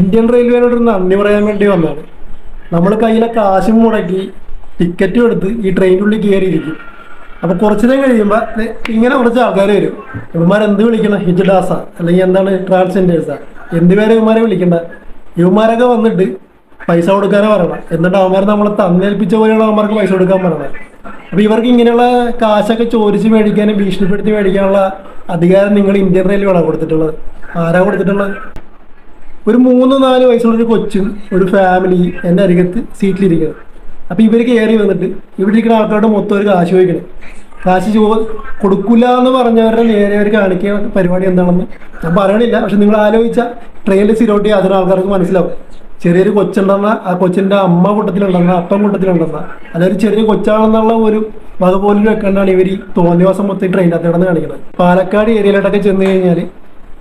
Indian റെയിൽവേനോട് നന്ദി പറയാൻ വേണ്ടി വന്നതാണ്. നമ്മൾ കയ്യിലെ കാശും മുടക്കി ടിക്കറ്റും എടുത്ത് ഈ ട്രെയിനിനുള്ളിൽ കയറിയിരിക്കും. അപ്പൊ കുറച്ചു നേരം കഴിയുമ്പോൾ ഇങ്ങനെ കുറച്ച് ആൾക്കാർ വരും. ഇവന്മാരെന്ത് വിളിക്കണം? ഹിജ്ഡാസ അല്ലെങ്കിൽ എന്താണ് ട്രാൻസ്ജെൻഡേഴ്സാ, എന്തുപേരെ ഇവന്മാരെ വിളിക്കണ്ട. ഇവന്മാരൊക്കെ വന്നിട്ട് പൈസ കൊടുക്കാനേ പറയണം. എന്നിട്ട് അവന്മാർ നമ്മളെ തന്നേൽപ്പിച്ച പോലെയുള്ള അവന്മാർക്ക് പൈസ കൊടുക്കാൻ പറയണം. അപ്പൊ ഇവർക്ക് ഇങ്ങനെയുള്ള കാശൊക്കെ ചോദിച്ച് മേടിക്കാനും ഭീഷണിപ്പെടുത്തി മേടിക്കാനുള്ള അധികാരം നിങ്ങൾ ഇന്ത്യൻ റെയിൽവേയാണ് കൊടുത്തിട്ടുള്ളത്. ആരാ കൊടുത്തിട്ടുള്ളത്? ഒരു 3-4 വയസ്സുള്ള ഒരു കൊച്ചും ഒരു ഫാമിലി എൻ്റെ അരികത്ത് സീറ്റിലിരിക്കണം. അപ്പൊ ഇവർ കയറി വന്നിട്ട് ഇവിടെ ഇരിക്കുന്ന ആൾക്കാരുടെ മൊത്തം ഒരു കാശ് ചോദിക്കണം. കാശ് കൊടുക്കില്ല എന്ന് പറഞ്ഞവരുടെ നേരെ അവർ കാണിക്കുന്ന പരിപാടി എന്താണെന്ന് ഞാൻ പറയണില്ല. പക്ഷെ നിങ്ങൾ ആലോചിച്ച ട്രെയിനിൽ സ്ഥിരമായിട്ട് യാതൊരു ആൾക്കാർക്ക് മനസ്സിലാവും. ചെറിയൊരു കൊച്ചുണ്ടെന്ന ആ കൊച്ചിൻ്റെ അമ്മ കൂട്ടത്തിലുണ്ടെന്ന അപ്പം കൂട്ടത്തിലുണ്ടെന്ന അതൊരു ചെറിയ കൊച്ചാണെന്നുള്ള ഒരു വക പോലും വെക്കേണ്ടാണ് ഇവർ ഈ തോന്നിവാസം മൊത്തം ട്രെയിനകത്ത് കിടന്ന് കാണിക്കുന്നത്. പാലക്കാട് ഏരിയയിലോട്ടൊക്കെ ചെന്ന് കഴിഞ്ഞാൽ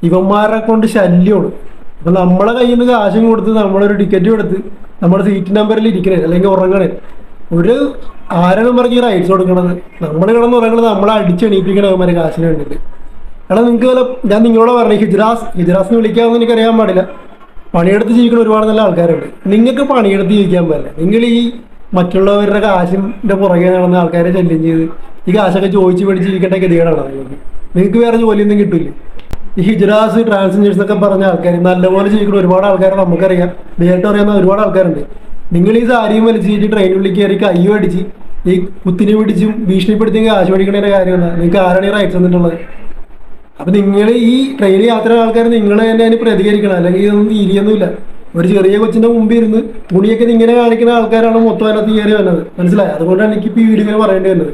ഇവന്മാരെ കൊണ്ട് ശല്യമാണ്. അപ്പൊ നമ്മളെ കയ്യിൽ നിന്ന് കാശും കൊടുത്ത് നമ്മളൊരു ടിക്കറ്റും എടുത്ത് നമ്മുടെ സീറ്റ് നമ്പറിൽ ഇരിക്കണേ അല്ലെങ്കിൽ ഉറങ്ങണേ ഒരു ആരാണ് പറഞ്ഞ് റൈറ്റ്സ് കൊടുക്കണത്? നമ്മൾ കിടന്ന് ഉറങ്ങണത് നമ്മളെ അടിച്ചെണീപ്പിക്കണ അവന്മാരെ കാശിന് വേണ്ടിയിട്ട്. കാരണം നിങ്ങൾക്ക് വല്ല ഞാൻ നിങ്ങളോട് പറഞ്ഞു ഹിജ്റാസിന് വിളിക്കാമെന്ന് എനിക്കറിയാൻ പാടില്ല. പണിയെടുത്ത് ജീവിക്കുന്ന ഒരുപാട് നല്ല ആൾക്കാരുണ്ട്. നിങ്ങൾക്ക് പണിയെടുത്ത് ജീവിക്കാൻ പാടില്ല. നിങ്ങൾ ഈ മറ്റുള്ളവരുടെ കാശിൻ്റെ പുറകെ നടന്ന ആൾക്കാരെ ശല്യം ചെയ്ത് ഈ കാശൊക്കെ ചോദിച്ച് മേടിച്ച് ജീവിക്കേണ്ട ഗതികേടാണ് നിങ്ങൾക്ക് വേറെ ജോലിയൊന്നും കിട്ടില്ല. ഈ ഹിജ്റാസ് ട്രാൻസ്ജെൻഡേഴ്സ് എന്നൊക്കെ പറഞ്ഞ ആൾക്കാർ നല്ലപോലെ ജീവിക്കുന്ന ഒരുപാട് ആൾക്കാരെ നമുക്കറിയാം, നേരിട്ട് അറിയാവുന്ന ഒരുപാട് ആൾക്കാരുണ്ട്. നിങ്ങൾ ഈ സാരിയും വലിച്ചിട്ട് ട്രെയിനുള്ളിൽ കയറി കയ്യും അടിച്ച് ഈ കുത്തിനെ പിടിച്ചും ഭീഷണിപ്പെടുത്തി കാശ് മേടിക്കണേൻ്റെ കാര്യമല്ല. നിങ്ങൾക്ക് ആരാണ് ഈ റൈറ്റ്സ് തന്നിട്ടുള്ളത്? അപ്പൊ നിങ്ങൾ ഈ ട്രെയിനിൽ യാത്ര ആൾക്കാർ നിങ്ങൾ തന്നെ അതിന് പ്രതികരിക്കണം, അല്ലെങ്കിൽ ഇതൊന്നും തീരുന്നില്ല. ഒരു ചെറിയ കൊച്ചിന്റെ മുമ്പിൽ ഇരുന്ന് തുണിയൊക്കെ ഇങ്ങനെ കാണിക്കുന്ന ആൾക്കാരാണ് മൊത്തം അതിനകത്ത് കയറി വന്നത്. മനസ്സിലായി? അതുകൊണ്ടാണ് എനിക്കിപ്പോൾ ഈ വീഡിയോ പറയേണ്ടി വന്നത്.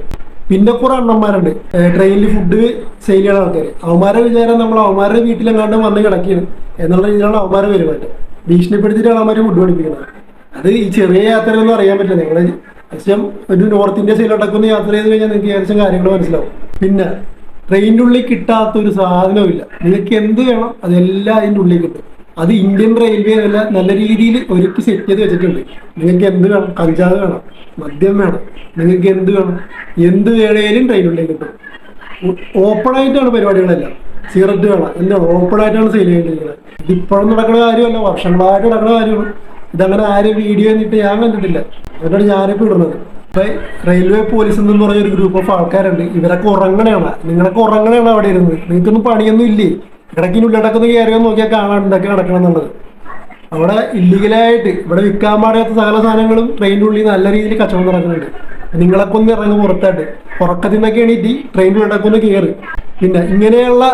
പിന്നെ കുറെ അണ്ണന്മാരുണ്ട് ട്രെയിനിൽ ഫുഡ് സെയിൽ ചെയ്യുന്ന ആൾക്കാർ. അവന്മാരെ വിചാരം നമ്മൾ അവന്മാരുടെ വീട്ടിലെങ്ങാണ്ട് വന്ന് കിടക്കുകയാണ് എന്നുള്ള രീതിയിലാണ് അവന്മാരെ പെരുമാറ്റം. ഭീഷണിപ്പെടുത്തിയിട്ടാണ് അവന്മാരെ ഫുഡ് പഠിപ്പിക്കുന്നത്. അത് ഈ ചെറിയ യാത്രയൊന്നും അറിയാൻ പറ്റില്ല. നിങ്ങൾ ഏകദേശം ഒരു നോർത്ത് ഇന്ത്യ സൈഡിലോട്ടൊക്കെ ഒന്ന് യാത്ര ചെയ്ത് കഴിഞ്ഞാൽ നിങ്ങൾക്ക് ഏകദേശം കാര്യങ്ങൾ മനസ്സിലാവും. പിന്നെ ട്രെയിനിൻ്റെ ഉള്ളിൽ കിട്ടാത്ത ഒരു സാധനവുമില്ല. നിങ്ങൾക്ക് എന്ത് വേണം അതെല്ലാം അതിൻ്റെ ഉള്ളിൽ കിട്ടും. അത് ഇന്ത്യൻ റെയിൽവേ നല്ല രീതിയിൽ ഒരുക്കി സെറ്റ് ചെയ്ത് വെച്ചിട്ടുണ്ട്. നിങ്ങൾക്ക് എന്ത് വേണം? കഞ്ചാവ് വേണം, മദ്യം വേണം, നിങ്ങൾക്ക് എന്ത് വേണം, എന്ത് വേണേലും ട്രെയിനുള്ളിൽ കിട്ടും. ഓപ്പൺ ആയിട്ടാണ് പരിപാടികളെല്ലാം. സിഗരറ്റ് വേണം, എന്താണ് ഓപ്പൺ ആയിട്ടാണ് സെയിൽ ചെയ്തിരിക്കുന്നത്. ഇതിപ്പോഴും നടക്കുന്ന കാര്യമല്ല, വർഷങ്ങളായിട്ട് നടക്കുന്ന കാര്യമാണ്. ഇതങ്ങനെ ആരും വീഡിയോ എന്നിട്ട് ഞാൻ കണ്ടിട്ടില്ല. അതുകൊണ്ടാണ് ഞാനിപ്പോൾ ഇടുന്നത്. ഇപ്പൊ റെയിൽവേ പോലീസ് എന്ന് പറഞ്ഞൊരു ഗ്രൂപ്പ് ഓഫ് ആൾക്കാരുണ്ട്. ഇവരൊക്കെ ഉറങ്ങണയാണ്. നിങ്ങളൊക്കെ ഉറങ്ങണയാണ് അവിടെ ഇരുന്ന്. നിങ്ങൾക്കൊന്നും പണിയൊന്നും ഇല്ലേ? ഇടയ്ക്കിനുള്ളിടക്കൊന്ന് കയറിയോ നോക്കിയാൽ കാണാൻ എന്തൊക്കെ നടക്കണം എന്നുള്ളത്. അവിടെ ഇല്ലീഗലായിട്ട് ഇവിടെ വിൽക്കാൻ പാടാത്ത സകല സാധനങ്ങളും ട്രെയിനിൻ്റെ ഉള്ളിൽ നല്ല രീതിയിൽ കച്ചവടം നടക്കുന്നുണ്ട്. നിങ്ങളൊക്കെ ഒന്ന് ഇറങ്ങി പുറത്തായിട്ട് ഉറക്കത്തിൽ നിന്നൊക്കെ എണീറ്റ് ട്രെയിനിൻ്റെ ഇടക്കൊന്ന് കയറി. പിന്നെ ഇങ്ങനെയുള്ള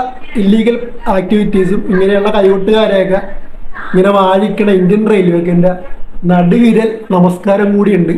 ഇല്ലീഗൽ ആക്ടിവിറ്റീസും ഇങ്ങനെയുള്ള കൈകൊട്ടുകാരെയൊക്കെ ഇങ്ങനെ വാഴിക്കണ ഇന്ത്യൻ റെയിൽവേക്കിൻ്റെ നടുവിരൽ നമസ്കാരം കൂടിയുണ്ട്.